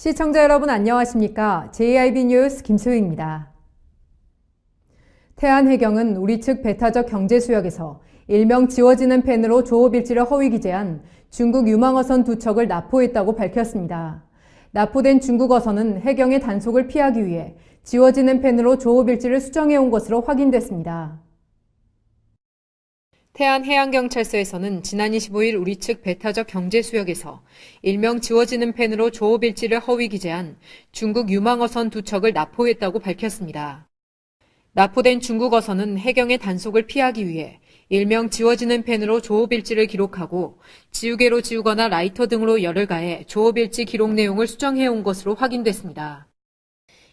시청자 여러분 안녕하십니까? JIB 뉴스 김소희입니다. 태안해경은 우리 측 배타적 경제수역에서 일명 지워지는 펜으로 조업일지를 허위 기재한 중국 유망어선 2척을 납포했다고 밝혔습니다. 납포된 중국 어선은 해경의 단속을 피하기 위해 지워지는 펜으로 조업일지를 수정해온 것으로 확인됐습니다. 태안해양경찰서에서는 지난 25일 우리 측 배타적 경제수역에서 일명 지워지는 펜으로 조업일지를 허위 기재한 중국 유망어선 2척을 납포했다고 밝혔습니다. 납포된 중국 어선은 해경의 단속을 피하기 위해 일명 지워지는 펜으로 조업일지를 기록하고 지우개로 지우거나 라이터 등으로 열을 가해 조업일지 기록 내용을 수정해온 것으로 확인됐습니다.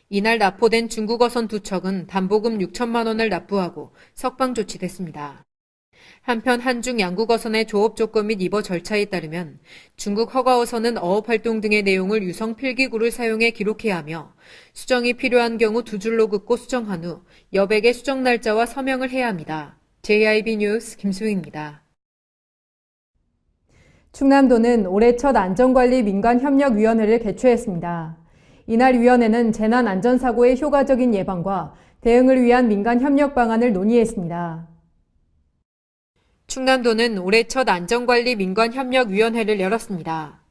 이날 납포된 중국 어선 2척은 담보금 6천만 원을 납부하고 석방 조치됐습니다. 한편 한중 양국 어선의 조업 조건 및 입어 절차에 따르면 중국 허가 어선은 어업 활동 등의 내용을 유성 필기구를 사용해 기록해야 하며 수정이 필요한 경우 2줄로 긋고 수정한 후 여백의 수정 날짜와 서명을 해야 합니다. JIB 뉴스 김수희입니다. 충남도는 올해 첫 안전관리 민간협력위원회를 개최했습니다. 이날 위원회는 재난안전사고의 효과적인 예방과 대응을 위한 민간협력 방안을 논의했습니다. 충남도는 올해 첫 안전관리 민간협력위원회를 열었습니다.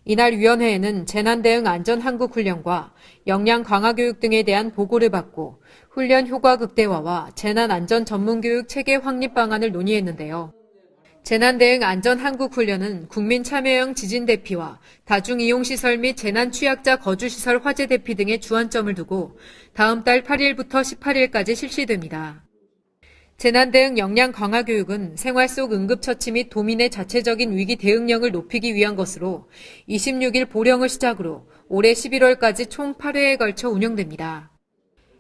이날 위원회에는 재난대응 안전한국훈련과 역량 강화교육 등에 대한 보고를 받고 훈련 효과 극대화와 재난안전 전문교육 체계 확립 방안을 논의했는데요. 재난대응 안전한국훈련은 국민참여형 지진대피와 다중이용시설 및 재난취약자 거주시설 화재 대피 등의 주안점을 두고 다음 달 8일부터 18일까지 실시됩니다. 재난대응 역량 강화 교육은 생활 속 응급처치 및 도민의 자체적인 위기 대응력을 높이기 위한 것으로 26일 보령을 시작으로 올해 11월까지 총 8회에 걸쳐 운영됩니다.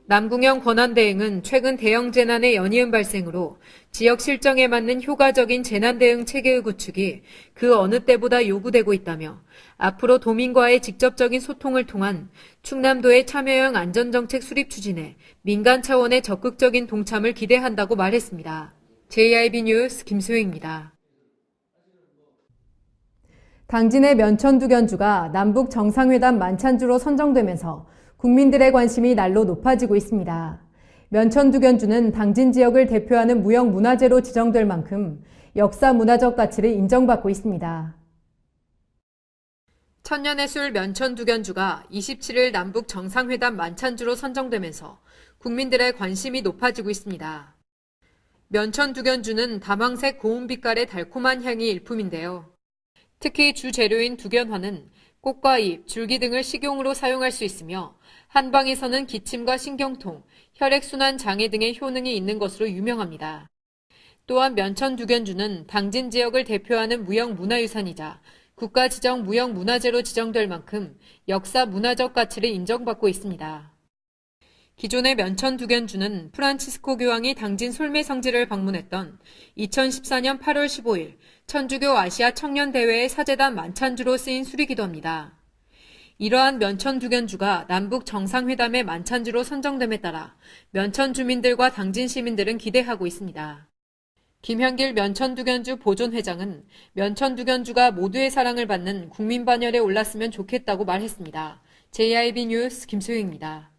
남궁영 권한대응은 최근 대형 재난의 연이은 발생으로 지역 실정에 맞는 효과적인 재난대응 체계의 구축이 그 어느 때보다 요구되고 있다며 앞으로 도민과의 직접적인 소통을 통한 충남도의 참여형 안전정책 수립 추진에 민간 차원의 적극적인 동참을 기대한다고 말했습니다. JIB 뉴스 김소희입니다. 당진의 면천두견주가 남북 정상회담 만찬주로 선정되면서 국민들의 관심이 날로 높아지고 있습니다. 면천두견주는 당진 지역을 대표하는 무형문화재로 지정될 만큼 역사 문화적 가치를 인정받고 있습니다. 천년의 술 면천두견주가 27일 남북 정상회담 만찬주로 선정되면서 국민들의 관심이 높아지고 있습니다. 면천두견주는 다망색 고운빛깔의 달콤한 향이 일품인데요. 특히 주 재료인 두견화는 꽃과 잎, 줄기 등을 식용으로 사용할 수 있으며 한방에서는 기침과 신경통, 혈액순환 장애 등의 효능이 있는 것으로 유명합니다. 또한 면천두견주는 당진 지역을 대표하는 무형문화유산이자 국가지정 무형문화재로 지정될 만큼 역사 문화적 가치를 인정받고 있습니다. 기존의 면천두견주는 프란치스코 교황이 당진 솔메성지를 방문했던 2014년 8월 15일 천주교 아시아 청년대회의 사제단 만찬주로 쓰인 술이기도 합니다. 이러한 면천두견주가 남북 정상회담의 만찬주로 선정됨에 따라 면천 주민들과 당진 시민들은 기대하고 있습니다. 김현길 면천두견주 보존회장은 면천두견주가 모두의 사랑을 받는 국민 반열에 올랐으면 좋겠다고 말했습니다. JIB 뉴스 김소희입니다.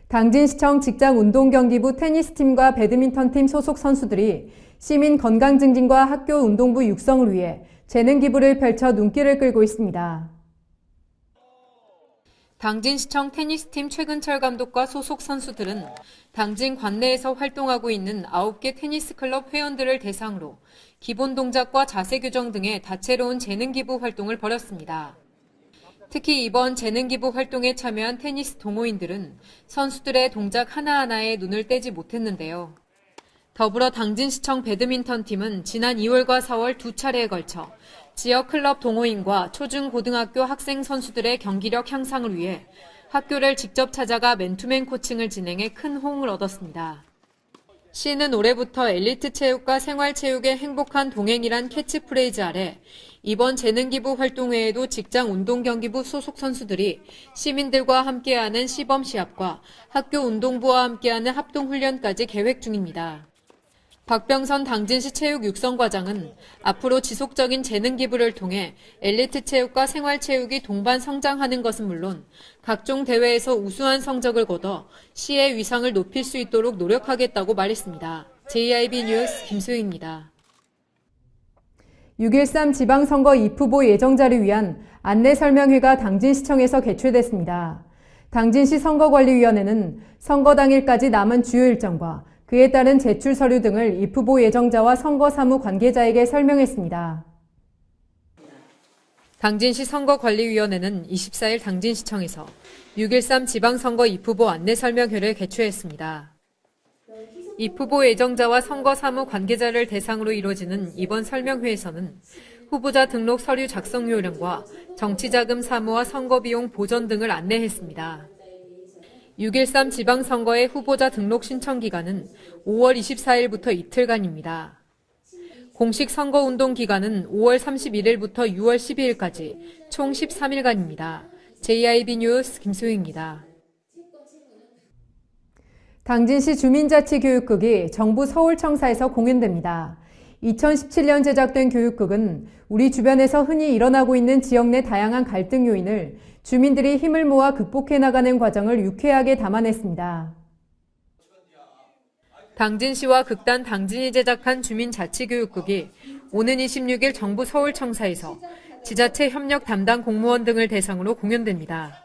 당진시청 직장운동경기부 테니스팀과 배드민턴팀 소속 선수들이 시민 건강 증진과 학교 운동부 육성을 위해 재능 기부를 펼쳐 눈길을 끌고 있습니다. 당진시청 테니스팀 최근철 감독과 소속 선수들은 당진 관내에서 활동하고 있는 9개 테니스 클럽 회원들을 대상으로 기본 동작과 자세 교정 등의 다채로운 재능 기부 활동을 벌였습니다. 특히 이번 재능 기부 활동에 참여한 테니스 동호인들은 선수들의 동작 하나하나에 눈을 떼지 못했는데요. 더불어 당진시청 배드민턴팀은 지난 2월과 4월 2차례에 걸쳐 지역 클럽 동호인과 초중고등학교 학생 선수들의 경기력 향상을 위해 학교를 직접 찾아가 맨투맨 코칭을 진행해 큰 호응을 얻었습니다. 시는 올해부터 엘리트 체육과 생활체육의 행복한 동행이란 캐치프레이즈 아래 이번 재능기부 활동 외에도 직장운동경기부 소속 선수들이 시민들과 함께하는 시범시합과 학교 운동부와 함께하는 합동훈련까지 계획 중입니다. 박병선 당진시 체육 육성과장은 앞으로 지속적인 재능 기부를 통해 엘리트 체육과 생활체육이 동반 성장하는 것은 물론 각종 대회에서 우수한 성적을 거둬 시의 위상을 높일 수 있도록 노력하겠다고 말했습니다. JIB 뉴스 김소희입니다. 6.13 지방선거 입후보 예정자를 위한 안내설명회가 당진시청에서 개최됐습니다. 당진시 선거관리위원회는 선거 당일까지 남은 주요 일정과 그에 따른 제출 서류 등을 입후보 예정자와 선거사무 관계자에게 설명했습니다. 당진시 선거관리위원회는 24일 당진시청에서 6.13 지방선거 입후보 안내설명회를 개최했습니다. 입후보 예정자와 선거사무 관계자를 대상으로 이루어지는 이번 설명회에서는 후보자 등록 서류 작성 요령과 정치자금 사무와 선거비용 보전 등을 안내했습니다. 6.13 지방선거의 후보자 등록 신청 기간은 5월 24일부터 이틀간입니다. 공식 선거운동 기간은 5월 31일부터 6월 12일까지 총 13일간입니다. JIB 뉴스 김소희입니다. 당진시 주민자치교육극이 정부 서울청사에서 공연됩니다. 2017년 제작된 교육극은 우리 주변에서 흔히 일어나고 있는 지역 내 다양한 갈등 요인을 주민들이 힘을 모아 극복해 나가는 과정을 유쾌하게 담아냈습니다. 당진시와 극단 당진이 제작한 주민자치교육극이 오는 26일 정부 서울청사에서 지자체 협력 담당 공무원 등을 대상으로 공연됩니다.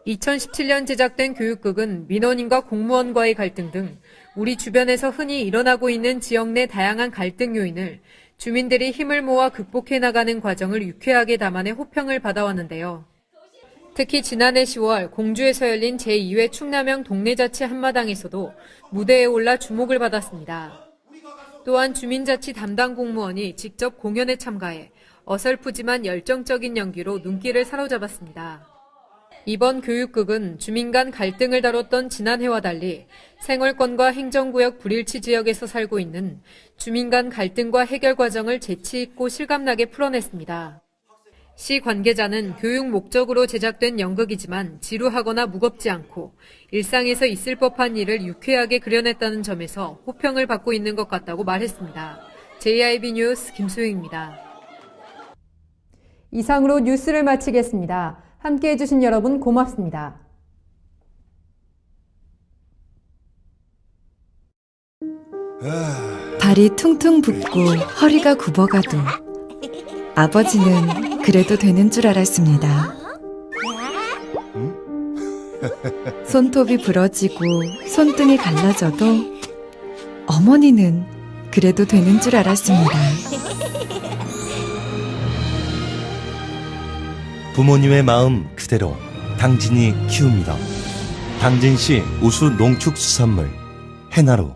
2017년 제작된 교육극은 민원인과 공무원과의 갈등 등 우리 주변에서 흔히 일어나고 있는 지역 내 다양한 갈등 요인을 주민들이 힘을 모아 극복해 나가는 과정을 유쾌하게 담아내 호평을 받아왔는데요. 특히 지난해 10월 공주에서 열린 제2회 충남형 동네자치 한마당에서도 무대에 올라 주목을 받았습니다. 또한 주민자치 담당 공무원이 직접 공연에 참가해 어설프지만 열정적인 연기로 눈길을 사로잡았습니다. 이번 교육극은 주민 간 갈등을 다뤘던 지난해와 달리 생활권과 행정구역 불일치 지역에서 살고 있는 주민 간 갈등과 해결 과정을 재치 있고 실감나게 풀어냈습니다. 시 관계자는 교육 목적으로 제작된 연극이지만 지루하거나 무겁지 않고 일상에서 있을 법한 일을 유쾌하게 그려냈다는 점에서 호평을 받고 있는 것 같다고 말했습니다. JIB 뉴스 김소희입니다. 이상으로 뉴스를 마치겠습니다. 함께해 주신 여러분 고맙습니다. 발이 퉁퉁 붓고 허리가 굽어가도 아버지는 그래도 되는 줄 알았습니다. 손톱이 부러지고 손등이 갈라져도 어머니는 그래도 되는 줄 알았습니다. 부모님의 마음 그대로 당진이 키웁니다. 당진시 우수 농축수산물 해나루.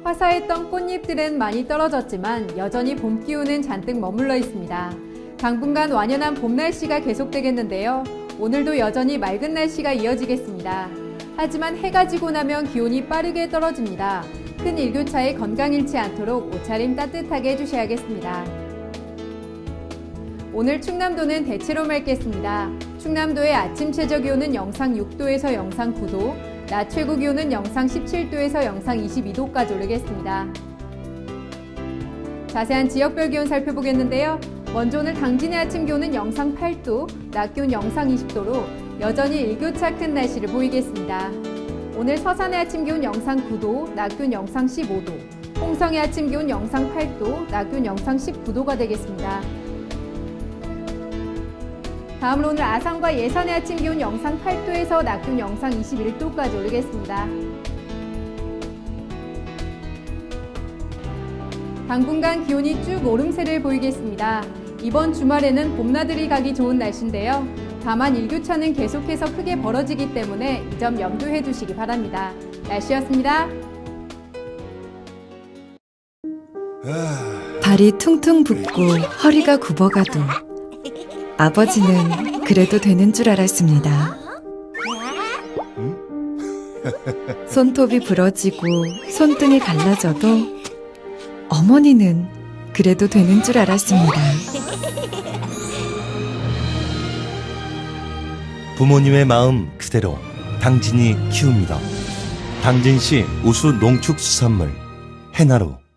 화사했던 꽃잎들은 많이 떨어졌지만 여전히 봄 기운은 잔뜩 머물러 있습니다. 당분간 완연한 봄 날씨가 계속되겠는데요. 오늘도 여전히 맑은 날씨가 이어지겠습니다. 하지만 해가 지고 나면 기온이 빠르게 떨어집니다. 큰 일교차에 건강 잃지 않도록 옷차림 따뜻하게 해주셔야겠습니다. 오늘 충남도는 대체로 맑겠습니다. 충남도의 아침 최저 기온은 영상 6도에서 영상 9도, 낮 최고 기온은 영상 17도에서 영상 22도까지 오르겠습니다. 자세한 지역별 기온 살펴보겠는데요. 먼저 오늘 당진의 아침 기온은 영상 8도, 낮 기온 영상 20도로 여전히 일교차 큰 날씨를 보이겠습니다. 오늘 서산의 아침 기온 영상 9도, 낮 기온 영상 15도, 홍성의 아침 기온 영상 8도, 낮 기온 영상 19도가 되겠습니다. 다음으로 오늘 아산과 예산의 아침 기온 영상 8도에서 낮 기온 영상 21도까지 오르겠습니다. 당분간 기온이 쭉 오름세를 보이겠습니다. 이번 주말에는 봄나들이 가기 좋은 날씨인데요. 다만 일교차는 계속해서 크게 벌어지기 때문에 이 점 염두해 두시기 바랍니다. 날씨였습니다. 발이 퉁퉁 붓고 허리가 굽어가도 아버지는 그래도 되는 줄 알았습니다. 손톱이 부러지고 손등이 갈라져도 어머니는 그래도 되는 줄 알았습니다. 부모님의 마음 그대로 당진이 키웁니다. 당진시 우수 농축수산물 해나루.